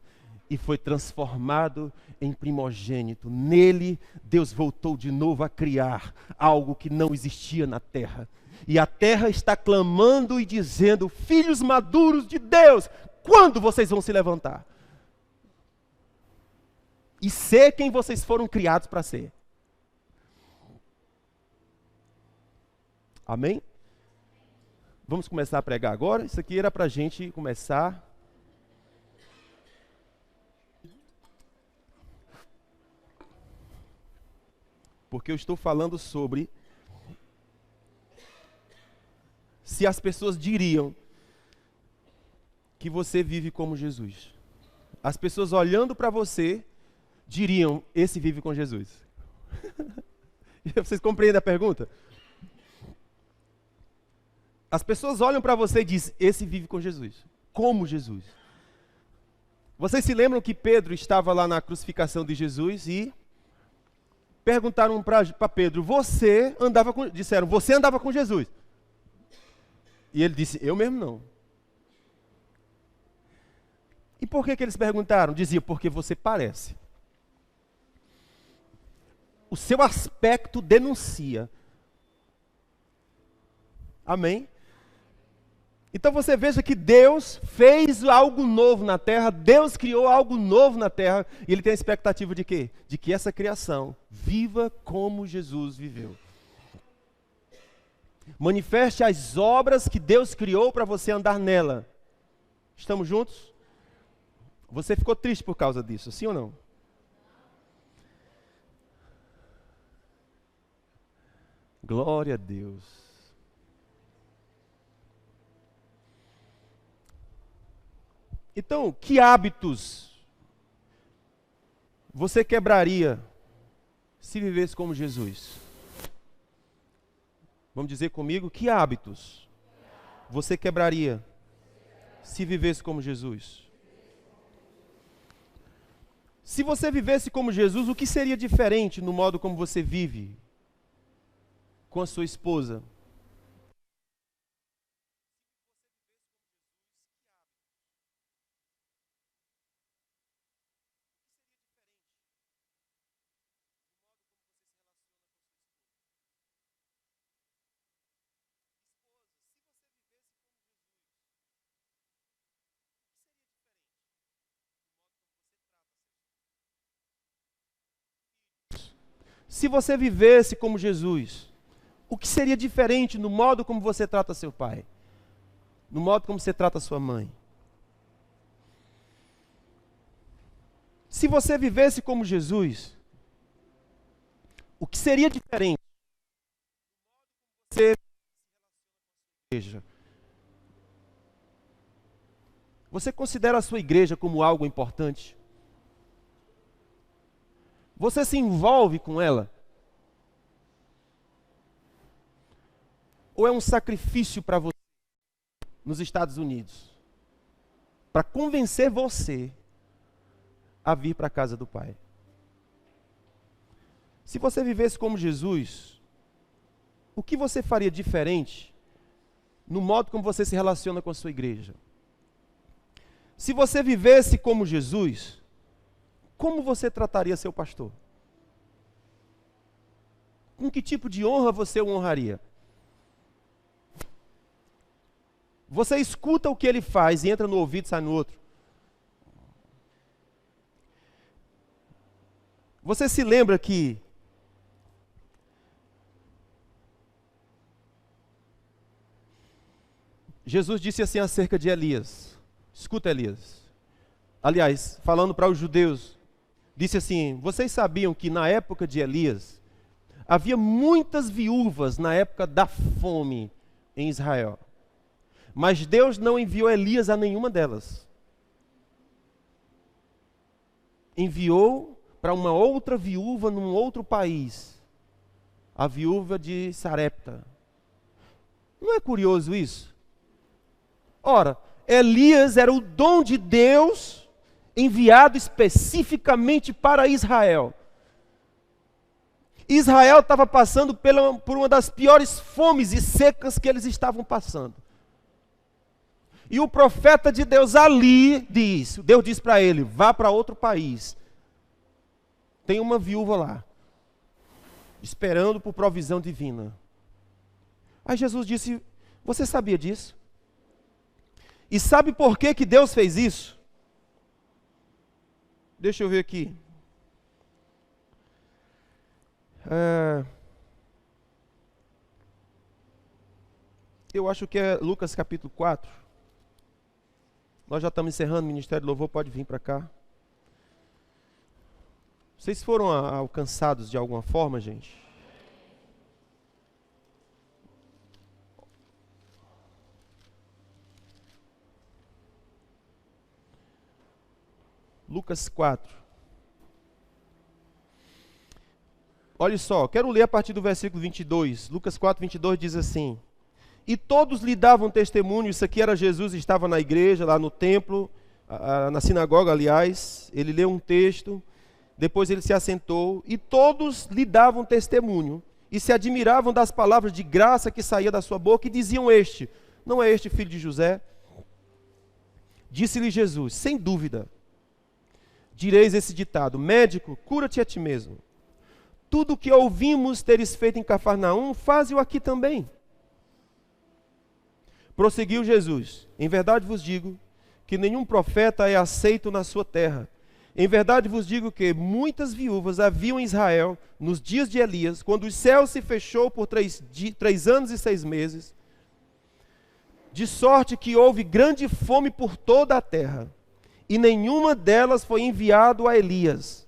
e foi transformado em primogênito. Nele, Deus voltou de novo a criar algo que não existia na terra. E a terra está clamando e dizendo: filhos maduros de Deus, quando vocês vão se levantar? E ser quem vocês foram criados para ser. Amém? Vamos começar a pregar agora. Isso aqui era para a gente começar. Porque eu estou falando sobre se as pessoas diriam que você vive como Jesus. As pessoas olhando para você diriam: esse vive com Jesus. Vocês compreendem a pergunta? As pessoas olham para você e dizem: esse vive com Jesus. Como Jesus. Vocês se lembram que Pedro estava lá na crucificação de Jesus e perguntaram para Pedro: disseram, você andava com Jesus? E ele disse: eu mesmo não. E por que eles perguntaram? Diziam: porque você parece. O seu aspecto denuncia. Amém? Então você veja que Deus fez algo novo na terra, Deus criou algo novo na terra, e Ele tem a expectativa de quê? De que essa criação viva como Jesus viveu. Manifeste as obras que Deus criou para você andar nela. Estamos juntos? Você ficou triste por causa disso, sim ou não? Glória a Deus. Então, que hábitos você quebraria se vivesse como Jesus? Vamos dizer comigo: que hábitos você quebraria se vivesse como Jesus? Se você vivesse como Jesus, o que seria diferente no modo como você vive com a sua esposa? Se você vivesse como Jesus, o que seria diferente no modo como você trata seu pai? No modo como você trata sua mãe? Se você vivesse como Jesus, o que seria diferente? Você igreja. Você considera a sua igreja como algo importante? Você se envolve com ela? Ou é um sacrifício para você nos Estados Unidos? para convencer você a vir para a casa do Pai. Se você vivesse como Jesus, o que você faria diferente no modo como você se relaciona com a sua igreja? Se você vivesse como Jesus, como você trataria seu pastor? Com que tipo de honra você o honraria? Você escuta o que ele faz e entra no ouvido e sai no outro. Você se lembra que Jesus disse assim acerca de Elias. Escuta, Elias. Aliás, falando para os judeus, disse assim: vocês sabiam que na época de Elias, havia muitas viúvas na época da fome em Israel. Mas Deus não enviou Elias a nenhuma delas. Enviou para uma outra viúva num outro país. A viúva de Sarepta. Não é curioso isso? Ora, Elias era o dom de Deus enviado especificamente para Israel. Israel estava passando por uma das piores fomes e secas que eles estavam passando. E o profeta de Deus ali Deus diz para ele: vá para outro país. Tem uma viúva lá, esperando por provisão divina. Aí Jesus disse: você sabia disso? E sabe por que que Deus fez isso? Deixa eu ver aqui. Eu acho que é Lucas capítulo 4. Nós já estamos encerrando, o Ministério do Louvor pode vir para cá. Vocês foram alcançados de alguma forma, gente? Lucas 4. Olha só, quero ler a partir do versículo 22. Lucas 4, 22 diz assim: e todos lhe davam testemunho. Isso aqui era Jesus, estava na igreja, lá no templo, na sinagoga, aliás. Ele leu um texto, depois ele se assentou, e todos lhe davam testemunho, e se admiravam das palavras de graça que saía da sua boca, e diziam: não é este filho de José? Disse-lhe Jesus: sem dúvida, direis esse ditado: médico, cura-te a ti mesmo. Tudo o que ouvimos teres feito em Cafarnaum, faze-o aqui também. Prosseguiu Jesus: em verdade vos digo que nenhum profeta é aceito na sua terra. Em verdade vos digo que muitas viúvas haviam em Israel nos dias de Elias, quando o céu se fechou por 3 anos e 6 meses, de sorte que houve grande fome por toda a terra, e nenhuma delas foi enviado a Elias.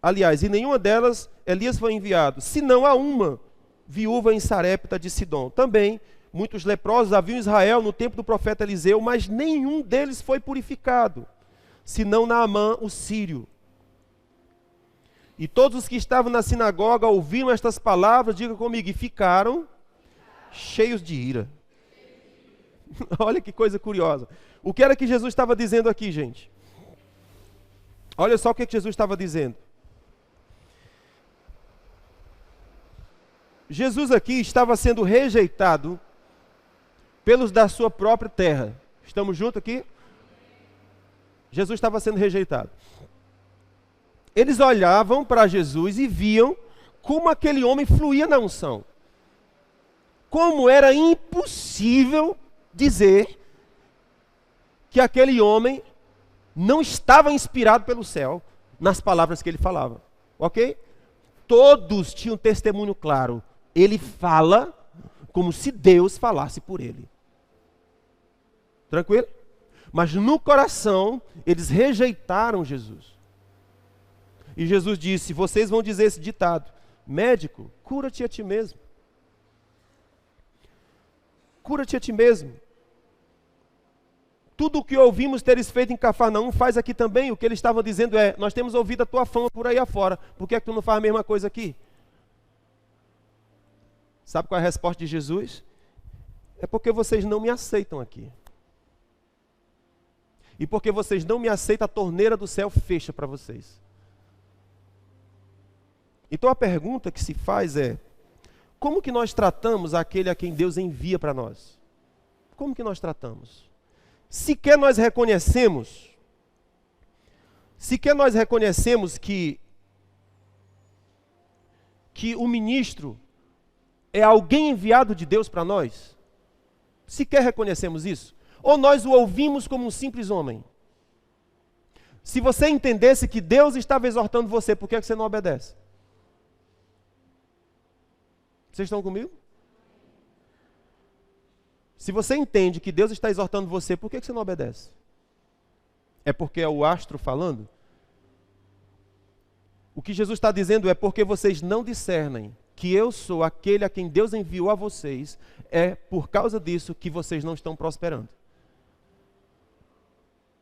Aliás, em nenhuma delas Elias foi enviado, senão a uma viúva em Sarepta de Sidom. Também muitos leprosos haviam em Israel no tempo do profeta Eliseu, mas nenhum deles foi purificado, senão Naamã, o sírio. E todos os que estavam na sinagoga ouviram estas palavras, diga comigo, e ficaram cheios de ira. Olha que coisa curiosa. O que era que Jesus estava dizendo aqui, gente? Olha só o que Jesus estava dizendo. Jesus aqui estava sendo rejeitado pelos da sua própria terra. Estamos juntos aqui? Jesus estava sendo rejeitado. Eles olhavam para Jesus e viam como aquele homem fluía na unção. Como era impossível dizer que aquele homem não estava inspirado pelo céu nas palavras que ele falava. Ok? Todos tinham testemunho claro. Ele fala como se Deus falasse por ele. Tranquilo? Mas no coração, eles rejeitaram Jesus. E Jesus disse: vocês vão dizer esse ditado: médico, cura-te a ti mesmo. Cura-te a ti mesmo. Tudo o que ouvimos teres feito em Cafarnaum, faz aqui também. O que eles estavam dizendo é: nós temos ouvido a tua fama por aí afora, por que é que tu não faz a mesma coisa aqui? Sabe qual é a resposta de Jesus? É porque vocês não me aceitam aqui. E porque vocês não me aceitam, a torneira do céu fecha para vocês. Então a pergunta que se faz é: como que nós tratamos aquele a quem Deus envia para nós? Como que nós tratamos? Sequer nós reconhecemos que o ministro é alguém enviado de Deus para nós? Sequer reconhecemos isso? Ou nós o ouvimos como um simples homem? Se você entendesse que Deus estava exortando você, por que você não obedece? Vocês estão comigo? Se você entende que Deus está exortando você, por que você não obedece? É porque é o astro falando? O que Jesus está dizendo é: porque vocês não discernem que eu sou aquele a quem Deus enviou a vocês, é por causa disso que vocês não estão prosperando.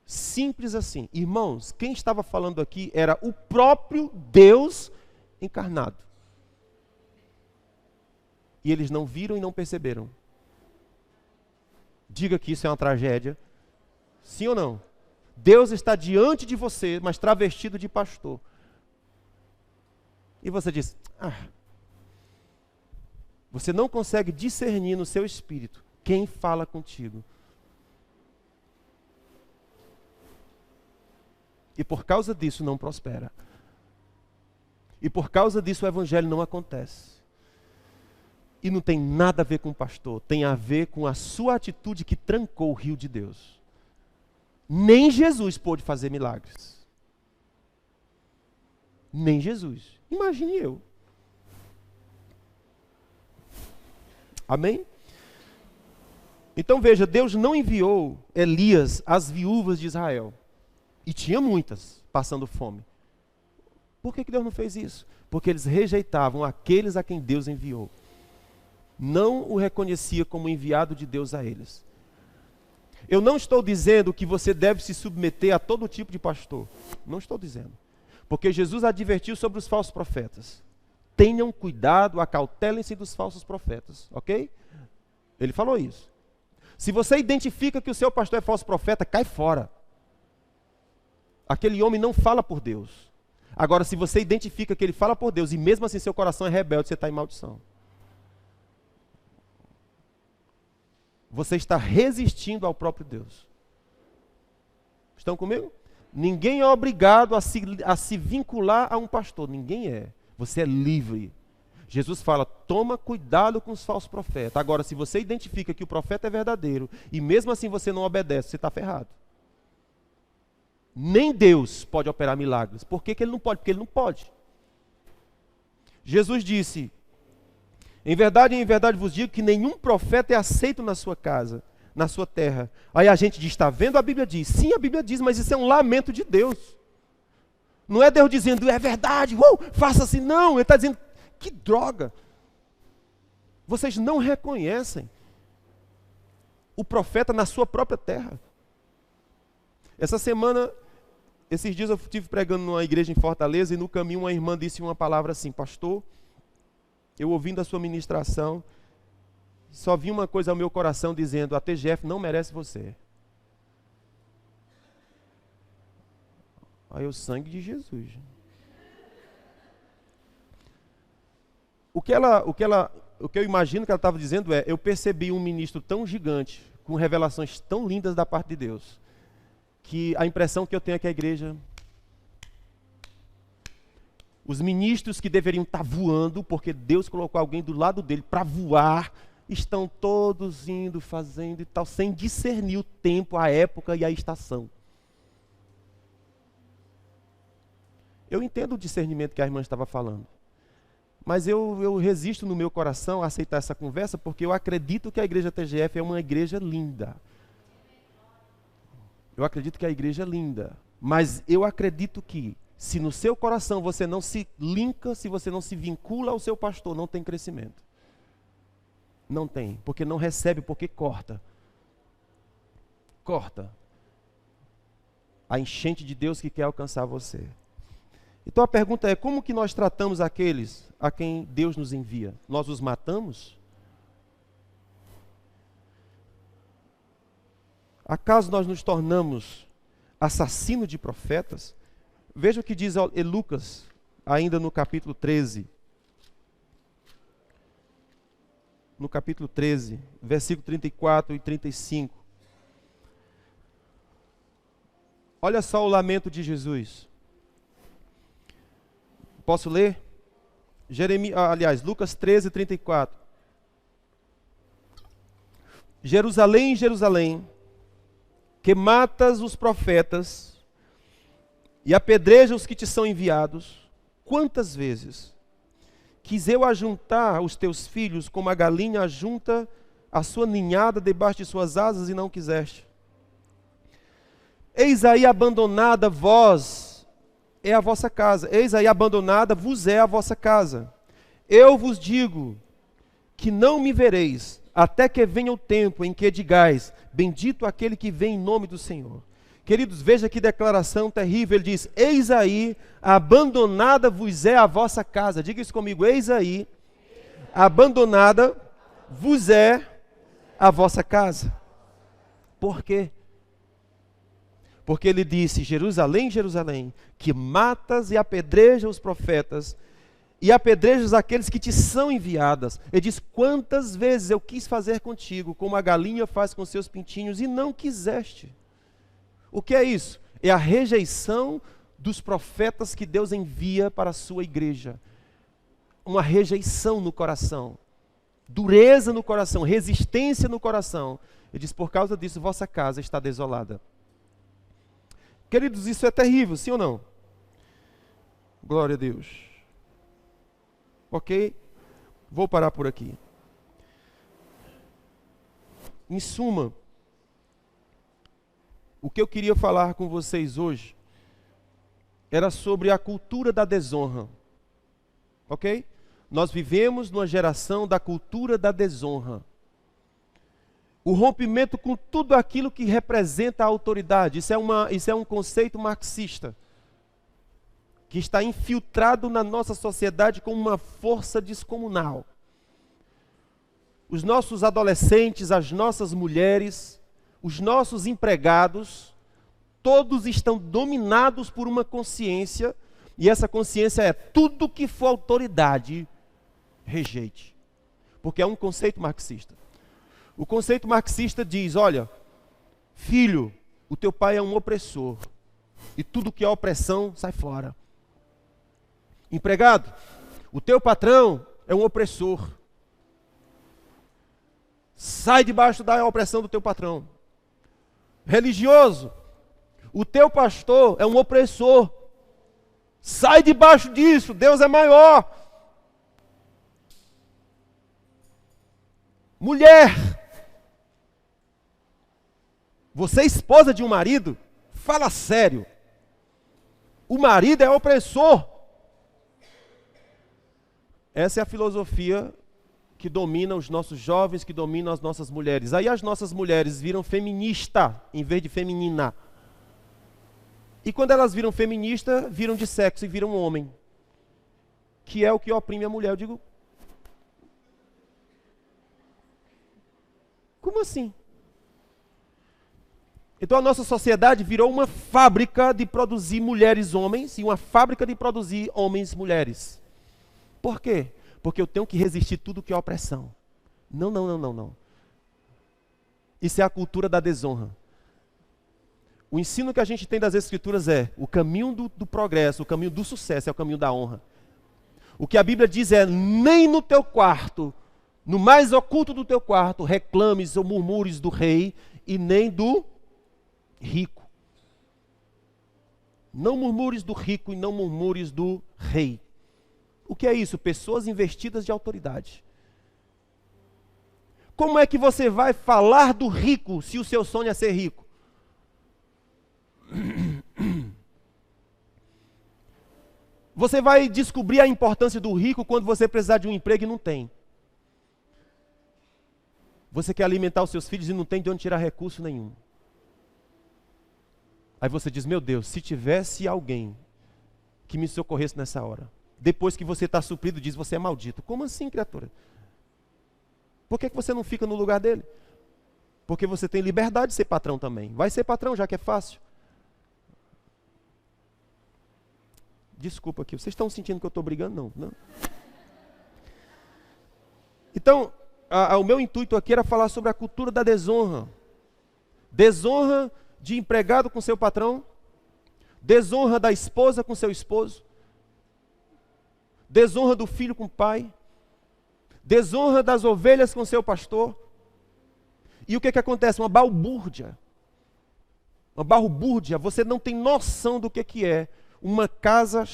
Simples assim. Irmãos, quem estava falando aqui era o próprio Deus encarnado. E eles não viram e não perceberam. Diga que isso é uma tragédia. Sim ou não? Deus está diante de você, mas travestido de pastor. E você diz: você não consegue discernir no seu espírito quem fala contigo. E por causa disso não prospera. E por causa disso o evangelho não acontece. E não tem nada a ver com o pastor, tem a ver com a sua atitude que trancou o rio de Deus. Nem Jesus pôde fazer milagres. Nem Jesus. Imagine eu. Amém? Então veja, Deus não enviou Elias às viúvas de Israel. E tinha muitas passando fome. Por que Deus não fez isso? Porque eles rejeitavam aqueles a quem Deus enviou. Não o reconhecia como enviado de Deus a eles. Eu não estou dizendo que você deve se submeter a todo tipo de pastor. Não estou dizendo. Porque Jesus advertiu sobre os falsos profetas. Tenham cuidado, acautelem-se dos falsos profetas. Ok? Ele falou isso. Se você identifica que o seu pastor é falso profeta, cai fora. Aquele homem não fala por Deus. Agora, se você identifica que ele fala por Deus e mesmo assim seu coração é rebelde, você está em maldição. Você está resistindo ao próprio Deus. Estão comigo? Ninguém é obrigado a se vincular a um pastor. Ninguém é. Você é livre. Jesus fala: toma cuidado com os falsos profetas. Agora, se você identifica que o profeta é verdadeiro e mesmo assim você não obedece, você está ferrado. Nem Deus pode operar milagres. Por que ele não pode? Porque ele não pode. Jesus disse: em verdade vos digo que nenhum profeta é aceito na sua casa, na sua terra. Aí a gente diz: está vendo? A Bíblia diz. Sim, a Bíblia diz, mas isso é um lamento de Deus. Não é Deus dizendo: é verdade, faça assim. Não, ele está dizendo: que droga. Vocês não reconhecem o profeta na sua própria terra. Essa semana, esses dias eu estive pregando numa igreja em Fortaleza e no caminho uma irmã disse uma palavra assim: pastor, eu ouvindo a sua ministração, só vi uma coisa ao meu coração dizendo: a TGF não merece você. Aí o sangue de Jesus. O que eu imagino que ela estava dizendo é: eu percebi um ministro tão gigante, com revelações tão lindas da parte de Deus, que a impressão que eu tenho é que a igreja, os ministros que deveriam estar voando, porque Deus colocou alguém do lado dele para voar, estão todos indo, fazendo e tal, sem discernir o tempo, a época e a estação. Eu entendo o discernimento que a irmã estava falando, mas eu resisto no meu coração a aceitar essa conversa, porque eu acredito que a igreja TGF é uma igreja linda. Eu acredito que a igreja é linda, mas eu acredito que se no seu coração você não se linka, se você não se vincula ao seu pastor, não tem crescimento. Não tem, porque não recebe, porque corta. Corta a enchente de Deus que quer alcançar você. Então a pergunta é: como que nós tratamos aqueles a quem Deus nos envia? Nós os matamos? Acaso nós nos tornamos assassino de profetas. Veja o que diz Lucas, ainda no capítulo 13. No capítulo 13, versículo 34 e 35. Olha só o lamento de Jesus. Posso ler? Lucas 13, 34. Jerusalém, Jerusalém, que matas os profetas e apedrejas os que te são enviados, quantas vezes quis eu ajuntar os teus filhos como a galinha ajunta a sua ninhada debaixo de suas asas e não quiseste? Eis aí abandonada vós é a vossa casa, eis aí abandonada vos é a vossa casa. Eu vos digo que não me vereis, até que venha o tempo em que digais, bendito aquele que vem em nome do Senhor. Queridos, veja que declaração terrível. Ele diz, eis aí, abandonada vos é a vossa casa. Diga isso comigo, eis aí, abandonada vos é a vossa casa. Por quê? Porque ele disse, Jerusalém, Jerusalém, que matas e apedrejas os profetas, e apedrejas aqueles que te são enviadas. Ele diz, quantas vezes eu quis fazer contigo, como a galinha faz com seus pintinhos, e não quiseste. O que é isso? É a rejeição dos profetas que Deus envia para a sua igreja. Uma rejeição no coração, dureza no coração, resistência no coração. Ele diz, por causa disso, vossa casa está desolada. Queridos, isso é terrível, sim ou não? Glória a Deus. Ok? Vou parar por aqui. Em suma, o que eu queria falar com vocês hoje era sobre a cultura da desonra. Ok? Nós vivemos numa geração da cultura da desonra. O rompimento com tudo aquilo que representa a autoridade. Isso é um conceito marxista, que está infiltrado na nossa sociedade como uma força descomunal. Os nossos adolescentes, as nossas mulheres, os nossos empregados, todos estão dominados por uma consciência, e essa consciência é tudo que for autoridade, rejeite. Porque é um conceito marxista. O conceito marxista diz, olha, filho, o teu pai é um opressor, e tudo que é opressão, sai fora. Empregado, o teu patrão é um opressor. Sai debaixo da opressão do teu patrão. Religioso, o teu pastor é um opressor. Sai debaixo disso, Deus é maior. Mulher, você é esposa de um marido, fala sério. O marido é opressor. Essa é a filosofia que domina os nossos jovens, que domina as nossas mulheres. Aí as nossas mulheres viram feminista em vez de feminina. E quando elas viram feminista, viram de sexo e viram homem. Que é o que oprime a mulher. Eu digo, como assim? Então a nossa sociedade virou uma fábrica de produzir mulheres homens e uma fábrica de produzir homens mulheres. Por quê? Porque eu tenho que resistir tudo que é opressão. Não. Isso é a cultura da desonra. O ensino que a gente tem das Escrituras é o caminho do progresso, o caminho do sucesso, é o caminho da honra. O que a Bíblia diz é, nem no teu quarto, no mais oculto do teu quarto, reclames ou murmures do rei e nem do rico. Não murmures do rico e não murmures do rei. O que é isso? Pessoas investidas de autoridade. Como é que você vai falar do rico se o seu sonho é ser rico? Você vai descobrir a importância do rico quando você precisar de um emprego e não tem. Você quer alimentar os seus filhos e não tem de onde tirar recurso nenhum. Aí você diz, meu Deus, se tivesse alguém que me socorresse nessa hora. Depois que você está suprido, diz, você é maldito. Como assim, criatura? Por que você não fica no lugar dele? Porque você tem liberdade de ser patrão também. Vai ser patrão, já que é fácil. Desculpa aqui, vocês estão sentindo que eu estou brigando? Não, não. Então, o meu intuito aqui era falar sobre a cultura da desonra. Desonra de empregado com seu patrão, desonra da esposa com seu esposo, desonra do filho com o pai, desonra das ovelhas com seu pastor. E o que acontece? Uma balbúrdia. Uma balbúrdia. Você não tem noção do que é uma casa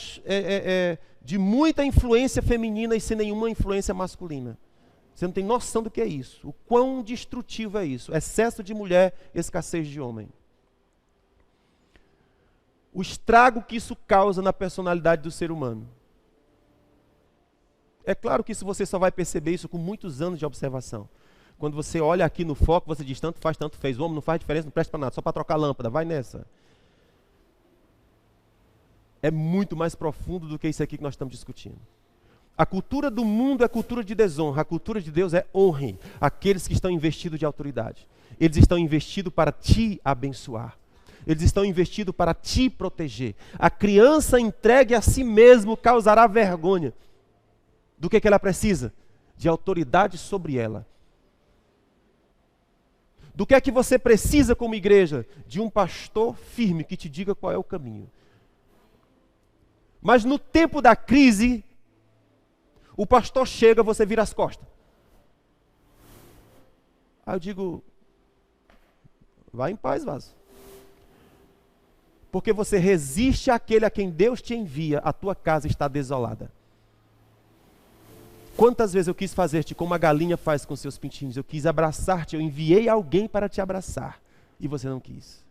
de muita influência feminina e sem nenhuma influência masculina. Você não tem noção do que é isso. O quão destrutivo é isso. Excesso de mulher, escassez de homem. O estrago que isso causa na personalidade do ser humano. É claro que isso você só vai perceber isso com muitos anos de observação. Quando você olha aqui no foco, você diz, tanto faz, tanto fez. O homem não faz diferença, não presta para nada, só para trocar lâmpada, vai nessa. É muito mais profundo do que isso aqui que nós estamos discutindo. A cultura do mundo é cultura de desonra, a cultura de Deus é honre aqueles que estão investidos de autoridade. Eles estão investidos para te abençoar. Eles estão investidos para te proteger. A criança entregue a si mesmo causará vergonha. Do que ela precisa? De autoridade sobre ela. Do que é que você precisa como igreja? De um pastor firme que te diga qual é o caminho. Mas no tempo da crise, o pastor chega, você vira as costas. Aí eu digo, vai em paz, vaso. Porque você resiste àquele a quem Deus te envia, a tua casa está desolada. Quantas vezes eu quis fazer-te como a galinha faz com seus pintinhos, eu quis abraçar-te, eu enviei alguém para te abraçar, e você não quis.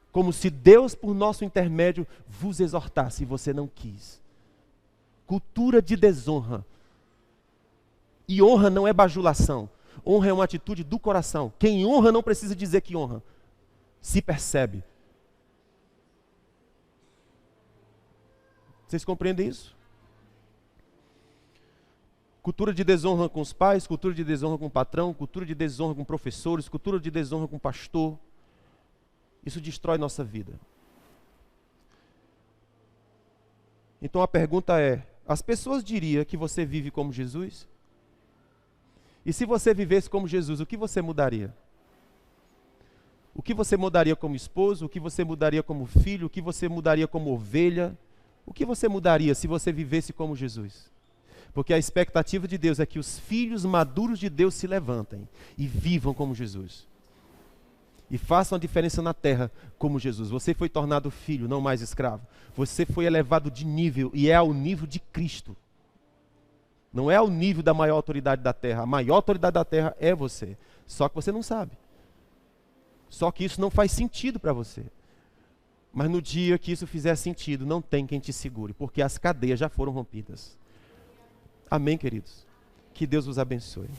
Como se Deus, por nosso intermédio, vos exortasse, e você não quis. Cultura de desonra. E honra não é bajulação. Honra é uma atitude do coração. Quem honra não precisa dizer que honra. Se percebe. Vocês compreendem isso? Cultura de desonra com os pais, cultura de desonra com o patrão, cultura de desonra com professores, cultura de desonra com o pastor. Isso destrói nossa vida. Então a pergunta é, as pessoas diriam que você vive como Jesus? E se você vivesse como Jesus, o que você mudaria? O que você mudaria como esposo? O que você mudaria como filho? O que você mudaria como ovelha? O que você mudaria se você vivesse como Jesus? Porque a expectativa de Deus é que os filhos maduros de Deus se levantem e vivam como Jesus. E façam a diferença na terra como Jesus. Você foi tornado filho, não mais escravo. Você foi elevado de nível e é ao nível de Cristo. Não é ao nível da maior autoridade da terra. A maior autoridade da terra é você. Só que você não sabe. Só que isso não faz sentido para você. Mas no dia que isso fizer sentido, não tem quem te segure, porque as cadeias já foram rompidas. Amém, queridos? Que Deus os abençoe.